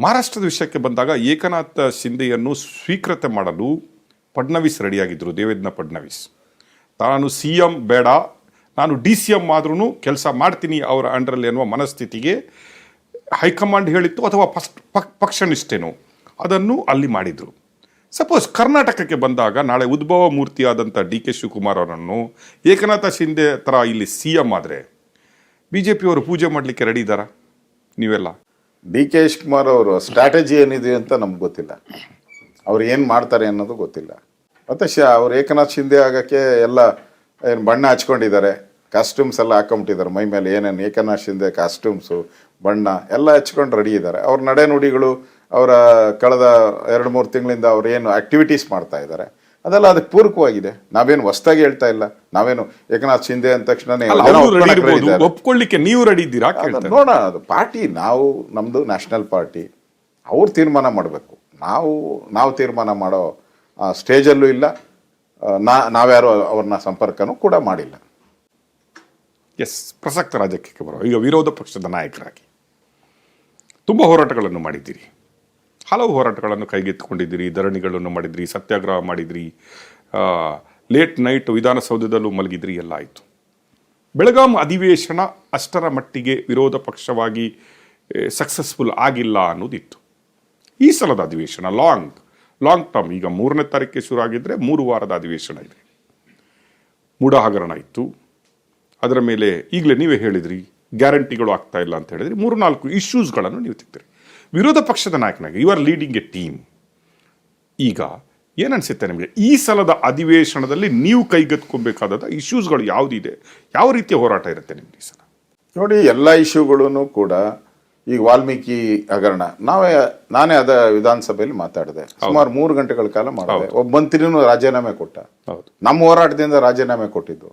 ಮಹಾರಾಷ್ಟ್ರದ ವಿಷಯಕ್ಕೆ ಬಂದಾಗ ಏಕನಾಥ್ ಶಿಂದೆಯನ್ನು ಸ್ವೀಕೃತಿ ಮಾಡಲು ಫಡ್ನವೀಸ್ ರೆಡಿಯಾಗಿದ್ದರು. ದೇವೇಂದ್ರ ಫಡ್ನವೀಸ್ ತಾನು CM ಬೇಡ, ನಾನು DCM ಆದ್ರೂ ಕೆಲಸ ಮಾಡ್ತೀನಿ ಅವರ ಅಂಡರಲ್ಲಿ ಎನ್ನುವ ಮನಸ್ಥಿತಿಗೆ ಹೈಕಮಾಂಡ್ ಹೇಳಿತ್ತು, ಅಥವಾ ಪಕ್ಷನಿಷ್ಠೇನೋ ಅದನ್ನು ಅಲ್ಲಿ ಮಾಡಿದರು. ಸಪೋಸ್ ಕರ್ನಾಟಕಕ್ಕೆ ಬಂದಾಗ ನಾಳೆ ಉದ್ಭವ ಮೂರ್ತಿಯಾದಂಥ DK ಶಿವಕುಮಾರ್ ಅವರನ್ನು ಏಕನಾಥ ಶಿಂದೆ ಥರ ಇಲ್ಲಿ CM ಆದರೆ BJP ಅವರು ಪೂಜೆ ಮಾಡಲಿಕ್ಕೆ ರೆಡಿ ಇದ್ದಾರಾ? ನೀವೆಲ್ಲ DK ಶಿವಕುಮಾರ್ ಅವರು ಸ್ಟ್ರಾಟಜಿ ಏನಿದೆ ಅಂತ ನಮ್ಗೆ ಗೊತ್ತಿಲ್ಲ, ಅವ್ರು ಏನು ಮಾಡ್ತಾರೆ ಅನ್ನೋದು ಗೊತ್ತಿಲ್ಲ. ಮತ್ತು ಅವ್ರು ಏಕನಾಥ್ ಶಿಂದೆ ಆಗೋಕ್ಕೆ ಎಲ್ಲ ಏನು ಬಣ್ಣ ಹಚ್ಕೊಂಡಿದ್ದಾರೆ, ಕಾಸ್ಟ್ಯೂಮ್ಸ್ ಎಲ್ಲ ಹಾಕೊಂಬಿಟ್ಟಿದ್ದಾರೆ ಮೈ ಮೇಲೆ, ಏನೇನು ಏಕನಾಥ್ ಶಿಂದೆ ಕಾಸ್ಟ್ಯೂಮ್ಸು ಬಣ್ಣ ಎಲ್ಲ ಹಚ್ಕೊಂಡು ರೆಡಿ ಇದ್ದಾರೆ. ಅವ್ರ ನಡೆನುಡಿಗಳು, ಅವರ ಕಳೆದ 2-3 ತಿಂಗಳಿಂದ ಅವ್ರು ಏನು ಆಕ್ಟಿವಿಟೀಸ್ ಮಾಡ್ತಾ ಇದ್ದಾರೆ ಅದೆಲ್ಲ ಅದಕ್ಕೆ ಪೂರಕವಾಗಿದೆ. ನಾವೇನು ಹೊಸ್ದಾಗಿ ಹೇಳ್ತಾ ಇಲ್ಲ. ನಾವೇನು ಏಕನಾಥ್ ಶಿಂದೆ ಅಂದ ತಕ್ಷಣನೇ ಒಪ್ಕೊಳ್ಳಿಕ್ಕೆ ನೀವು ರೆಡಿ ಇದ್ದೀರಾ? ನೋಡೋಣ, ಅದು ಪಾರ್ಟಿ, ನಾವು ನಮ್ಮದು ನ್ಯಾಷನಲ್ ಪಾರ್ಟಿ, ಅವ್ರು ತೀರ್ಮಾನ ಮಾಡಬೇಕು. ನಾವು ತೀರ್ಮಾನ ಮಾಡೋ ಸ್ಟೇಜಲ್ಲೂ ಇಲ್ಲ, ನಾವ್ಯಾರು ಅವ್ರನ್ನ ಸಂಪರ್ಕನೂ ಕೂಡ ಮಾಡಿಲ್ಲ. ಎಸ್, ಪ್ರಸಕ್ತ ರಾಜಕೀಯಕ್ಕೆ ಬರೋ ಈಗ ವಿರೋಧ ಪಕ್ಷದ ನಾಯಕರಾಗಿ ತುಂಬ ಹೋರಾಟಗಳನ್ನು ಮಾಡಿದ್ದೀರಿ, ಹಲವು ಹೋರಾಟಗಳನ್ನು ಕೈಗೆತ್ತಿಕೊಂಡಿದ್ದೀರಿ, ಧರಣಿಗಳನ್ನು ಮಾಡಿದ್ರಿ, ಸತ್ಯಾಗ್ರಹ ಮಾಡಿದ್ರಿ, ಲೇಟ್ ನೈಟ್ ವಿಧಾನಸೌಧದಲ್ಲೂ ಮಲಗಿದ್ರಿ, ಎಲ್ಲ ಆಯಿತು. ಬೆಳಗಾಂ ಅಧಿವೇಶನ ಅಷ್ಟರ ಮಟ್ಟಿಗೆ ವಿರೋಧ ಪಕ್ಷವಾಗಿ ಸಕ್ಸಸ್ಫುಲ್ ಆಗಿಲ್ಲ ಅನ್ನೋದಿತ್ತು. ಈ ಸಲದ ಅಧಿವೇಶನ ಲಾಂಗ್ ಟರ್ಮ್, ಈಗ 3ನೇ ತಾರೀಕಿಗೆ ಶುರು ಆಗಿದ್ದರೆ 3 ವಾರದ ಅಧಿವೇಶನ ಇದೆ. ಮೂಢ ಹಗರಣ ಇತ್ತು, ಅದರ ಮೇಲೆ ಈಗಲೇ ನೀವೇ ಹೇಳಿದ್ರಿ ಗ್ಯಾರಂಟಿಗಳು ಆಗ್ತಾ ಇಲ್ಲ ಅಂತ ಹೇಳಿದ್ರಿ. 3-4 ಇಶ್ಯೂಸ್ಗಳನ್ನು ನೀವು ತೆಗ್ದಿರಿ. ವಿರೋಧ ಪಕ್ಷದ ನಾಯಕನಾಗಿ you are leading a team. ಈಗ ಏನನ್ಸುತ್ತೆ ನಿಮಗೆ, ಈ ಸಲದ ಅಧಿವೇಶನದಲ್ಲಿ ನೀವು ಕೈಗೆತ್ಕೊಬೇಕಾದ ಇಶ್ಯೂಸ್ಗಳು ಯಾವುದಿದೆ, ಯಾವ ರೀತಿಯ ಹೋರಾಟ ಇರುತ್ತೆ ನಿಮ್ಗೆ ಈ ಸಲ? ನೋಡಿ, ಎಲ್ಲ ಇಶ್ಯೂಗಳೂ ಕೂಡ ಈಗ ವಾಲ್ಮೀಕಿ ಹಗರಣ ನಾನೇ ಅದ ವಿಧಾನಸಭೆಯಲ್ಲಿ ಮಾತಾಡಿದೆ, ಸುಮಾರು 3 ಗಂಟೆಗಳ ಕಾಲ ಮಾಡಿದೆ. ಒಬ್ಬ ಮಂತ್ರಿನೂ ರಾಜೀನಾಮೆ ಕೊಟ್ಟ. ನಮ್ಮ ಹೋರಾಟದಿಂದ ರಾಜೀನಾಮೆ ಕೊಟ್ಟಿದ್ದು.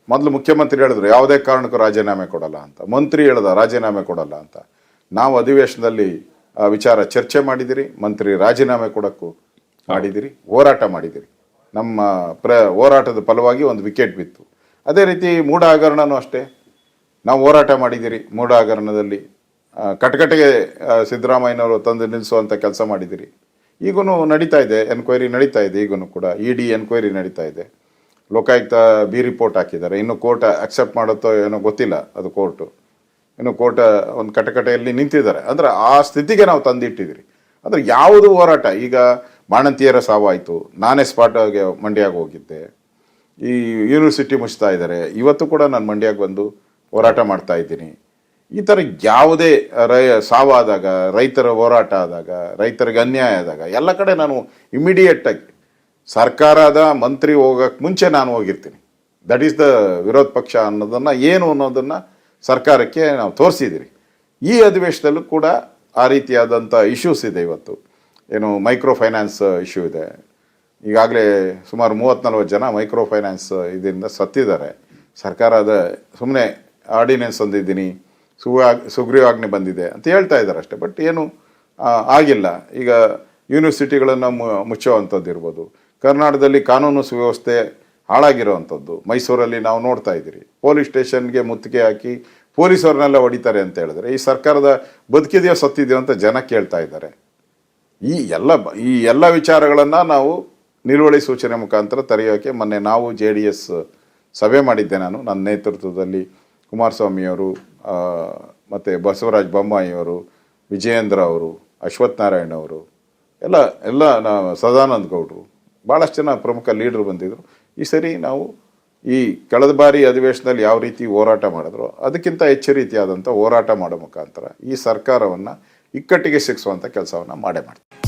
ಮೊದಲು ಮುಖ್ಯಮಂತ್ರಿ ಹೇಳಿದ್ರು ಯಾವುದೇ ಕಾರಣಕ್ಕೂ ರಾಜೀನಾಮೆ ಕೊಡಲ್ಲ ಅಂತ, ಮಂತ್ರಿ ಹೇಳ್ದ ರಾಜೀನಾಮೆ ಕೊಡಲ್ಲ ಅಂತ. ನಾವು ಅಧಿವೇಶನದಲ್ಲಿ ವಿಚಾರ ಚರ್ಚೆ ಮಾಡಿದಿರಿ, ಮಂತ್ರಿ ರಾಜೀನಾಮೆ ಕೊಡೋಕ್ಕೂ ಮಾಡಿದಿರಿ, ಹೋರಾಟ ಮಾಡಿದಿರಿ. ನಮ್ಮ ಹೋರಾಟದ ಫಲವಾಗಿ ಒಂದು ವಿಕೆಟ್ ಬಿತ್ತು. ಅದೇ ರೀತಿ ಮೂಢ ಹಗರಣನೂ ಅಷ್ಟೇ, ನಾವು ಹೋರಾಟ ಮಾಡಿದಿರಿ. ಮೂಢ ಹಗರಣದಲ್ಲಿ ಕಟಕಟೆಗೆ ಸಿದ್ದರಾಮಯ್ಯನವರು ತಂದು ನಿಲ್ಲಿಸುವಂಥ ಕೆಲಸ ಮಾಡಿದಿರಿ. ಈಗೂ ನಡೀತಾ ಇದೆ, ಎನ್ಕ್ವೈರಿ ನಡೀತಾ ಇದೆ. ಈಗೂ ಕೂಡ ED ಎನ್ಕ್ವೈರಿ ನಡೀತಾ ಇದೆ. ಲೋಕಾಯುಕ್ತ ರಿಪೋರ್ಟ್ ಹಾಕಿದ್ದಾರೆ. ಇನ್ನು ಕೋರ್ಟ್ ಅಕ್ಸೆಪ್ಟ್ ಮಾಡುತ್ತೋ ಏನೋ ಗೊತ್ತಿಲ್ಲ, ಅದು ಕೋರ್ಟು ಇನ್ನು ಕೋರ್ಟ್ ಒಂದು ಕಟಕಟೆಯಲ್ಲಿ ನಿಂತಿದ್ದಾರೆ. ಅಂದರೆ ಆ ಸ್ಥಿತಿಗೆ ನಾವು ತಂದಿಟ್ಟಿದ್ದೀರಿ. ಅಂದರೆ ಯಾವುದು ಹೋರಾಟ, ಈಗ ಬಾಣಂತಿಯರ ಸಾವಾಯಿತು, ನಾನೇ ಸ್ಪಾಟ್ಗೆ ಮಂಡ್ಯಗೆ ಹೋಗಿದ್ದೆ. ಈ ಯೂನಿವರ್ಸಿಟಿ ಮುಚ್ತಾ ಇದ್ದಾರೆ, ಇವತ್ತು ಕೂಡ ನಾನು ಮಂಡ್ಯಗೆ ಬಂದು ಹೋರಾಟ ಮಾಡ್ತಾ ಇದ್ದೀನಿ. ಈ ಥರ ಯಾವುದೇ ಸಾವಾದಾಗ, ರೈತರ ಹೋರಾಟ ಆದಾಗ, ರೈತರಿಗೆ ಅನ್ಯಾಯ ಆದಾಗ ಎಲ್ಲ ಕಡೆ ನಾನು ಇಮಿಡಿಯೇಟಾಗಿ ಸರ್ಕಾರದ ಮಂತ್ರಿ ಹೋಗೋಕ್ಕೆ ಮುಂಚೆ ನಾನು ಹೋಗಿರ್ತೀನಿ. ದಟ್ ಈಸ್ ದ ವಿರೋಧ ಪಕ್ಷ ಅನ್ನೋದನ್ನು ಏನು ಅನ್ನೋದನ್ನು ಸರ್ಕಾರಕ್ಕೆ ನಾವು ತೋರಿಸಿದ್ದೀರಿ. ಈ ಅಧಿವೇಶನದಲ್ಲೂ ಕೂಡ ಆ ರೀತಿಯಾದಂಥ ಇಶ್ಯೂಸ್ ಇದೆ. ಇವತ್ತು ಏನು ಮೈಕ್ರೋ ಫೈನಾನ್ಸ್ ಇಶ್ಯೂ ಇದೆ. ಈಗಾಗಲೇ ಸುಮಾರು 30-40 ಜನ ಮೈಕ್ರೋ ಫೈನಾನ್ಸ್ ಇದರಿಂದ ಸತ್ತಿದ್ದಾರೆ. ಸರ್ಕಾರದ ಸುಮ್ಮನೆ ಆರ್ಡಿನೆನ್ಸ್ ತಂದಿದ್ದೀನಿ, ಸುಗ್ರೀವಾಜ್ಞೆ ಬಂದಿದೆ ಅಂತ ಹೇಳ್ತಾ ಇದ್ದಾರೆ ಅಷ್ಟೇ, ಬಟ್ ಏನು ಆಗಿಲ್ಲ. ಈಗ ಯೂನಿವರ್ಸಿಟಿಗಳನ್ನು ಮುಚ್ಚುವಂಥದ್ದು ಇರ್ಬೋದು, ಕರ್ನಾಟಕದಲ್ಲಿ ಕಾನೂನು ಸುವ್ಯವಸ್ಥೆ ಹಾಳಾಗಿರೋವಂಥದ್ದು ಮೈಸೂರಲ್ಲಿ ನಾವು ನೋಡ್ತಾ ಇದ್ದೀರಿ. ಪೊಲೀಸ್ ಸ್ಟೇಷನ್ಗೆ ಮುತ್ತಿಗೆ ಹಾಕಿ ಪೊಲೀಸವ್ರನ್ನೆಲ್ಲ ಹೊಡಿತಾರೆ ಅಂತ ಹೇಳಿದ್ರೆ ಈ ಸರ್ಕಾರದ ಬದುಕಿದೆಯೋ ಸತ್ತಿದೆಯೋ ಅಂತ ಜನ ಕೇಳ್ತಾ ಇದ್ದಾರೆ. ಈ ಎಲ್ಲ ವಿಚಾರಗಳನ್ನು ನಾವು ನಿಲುವಳಿ ಸೂಚನೆ ಮುಖಾಂತರ ತೆರೆಯೋಕ್ಕೆ ಮೊನ್ನೆ ನಾವು JDS ಸಭೆ ಮಾಡಿದ್ದೆ ನಾನು, ನನ್ನ ನೇತೃತ್ವದಲ್ಲಿ ಕುಮಾರಸ್ವಾಮಿಯವರು, ಮತ್ತು ಬಸವರಾಜ ಬೊಮ್ಮಾಯಿಯವರು, ವಿಜಯೇಂದ್ರ ಅವರು, ಅಶ್ವಥ್ ನಾರಾಯಣ ಅವರು, ಎಲ್ಲ ಸದಾನಂದ ಗೌಡರು, ಭಾಳಷ್ಟು ಜನ ಪ್ರಮುಖ ಲೀಡರ್ ಬಂದಿದ್ದರು. ಈ ಸರಿ ನಾವು ಈ ಕಳೆದ ಬಾರಿ ಅಧಿವೇಶನದಲ್ಲಿ ಯಾವ ರೀತಿ ಹೋರಾಟ ಮಾಡಿದ್ರು ಅದಕ್ಕಿಂತ ಹೆಚ್ಚು ರೀತಿಯಾದಂಥ ಹೋರಾಟ ಮಾಡೋ ಮುಖಾಂತರ ಈ ಸರ್ಕಾರವನ್ನು ಇಕ್ಕಟ್ಟಿಗೆ ಸಿಕ್ಕಿಸುವಂಥ ಕೆಲಸವನ್ನು ಮಾಡೇ ಮಾಡ್ತೀವಿ.